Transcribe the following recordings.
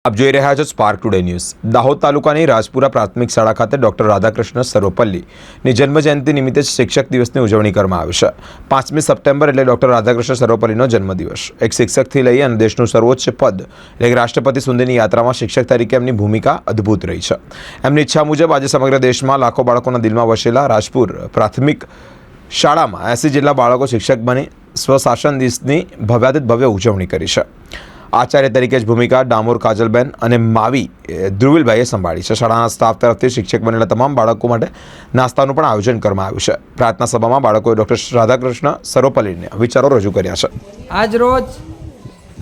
આપ જોઈ રહ્યા છો સ્પાર્ક ટુડે ન્યૂઝ। દાહોદ તાલુકાની રાજપુરા પ્રાથમિક શાળા ખાતે ડોક્ટર રાધાકૃષ્ણ સર્વપલ્લીની જન્મજયંતિ નિમિત્તે શિક્ષક દિવસની ઉજવણી કરવામાં આવી છે। 5મી સપ્ટેમ્બર એટલે ડોક્ટર રાધાકૃષ્ણ સર્વપલ્લીનો જન્મદિવસ। એક શિક્ષકથી લઈ અને દેશનું સર્વોચ્ચ પદ એટલે કે રાષ્ટ્રપતિ સુધીની યાત્રામાં શિક્ષક તરીકે એમની ભૂમિકા અદ્ભુત રહી છે। એમની ઈચ્છા મુજબ આજે સમગ્ર દેશમાં લાખો બાળકોના દિલમાં વસેલા રાજપુર પ્રાથમિક શાળામાં 80 જેટલા બાળકો શિક્ષક બની સ્વશાસન દિવસની ભવ્યાતિત ભવ્ય ઉજવણી કરી છે। आचार्य तरीके भूमिका डामोर काजलबेन और मावी ध्रुविलभाई संभाળી છે। શાળાના સ્ટાફ तरफथी शिक्षक बनेला तमाम बाळको माटे नाસ્તાનું પણ આયોજન કરવામાં આવ્યું છે। પ્રાર્થના સભામાં બાળકોએ ડોક્ટર રાધાકૃષ્ણ સર્વપલ્લીને વિચારો રજૂ કર્યા છે। આજ રોજ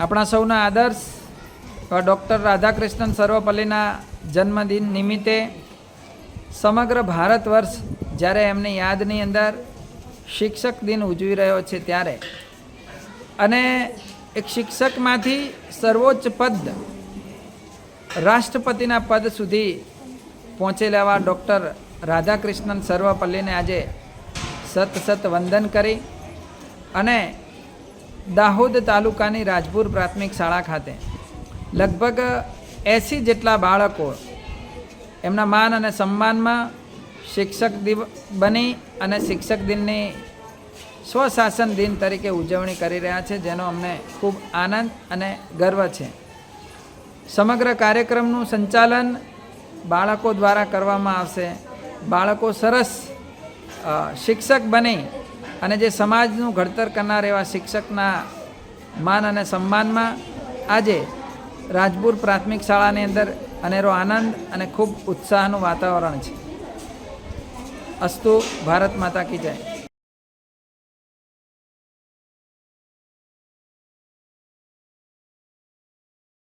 આપણા સૌના આદર્શ ડોક્ટર રાધાકૃષ્ણન સર્વપલ્લીના જન્મદિન નિમિત્તે સમગ્ર ભારત વર્ષ જ્યારે એમની યાદની અંદર શિક્ષક દિન ઉજવી રહ્યો છે ત્યારે અને एक शिक्षक मांथी सर्वोच्च पद राष्ट्रपतिना पद सुधी पहोंचेला डॉक्टर राधाकृष्णन सर्वपल्ली ने आज सत सत वंदन करी अने दाहोद तालुकानी राजपुर प्राथमिक शाळा खाते लगभग 80 जेटला बाळको एमना मान अने सम्मान में शिक्षक बनी अने शिक्षक दिननी स्वशासन दिन तरीके उजवणी करी रह्या छे, जेनो अमने खूब आनंद अने गर्व छे। समग्र कार्यक्रमनुं संचालन बाळको द्वारा करवामां आवशे। बाळको सरस शिक्षक बनी अने जे समाजनुं घडतर करनार एवा शिक्षकना मान अने सम्मानमां आजे राजपुर प्राथमिक शाळानी अंदर अनेरो आनंद अने खूब उत्साहनुं वातावरण छे। अस्तु। भारत माता की जय।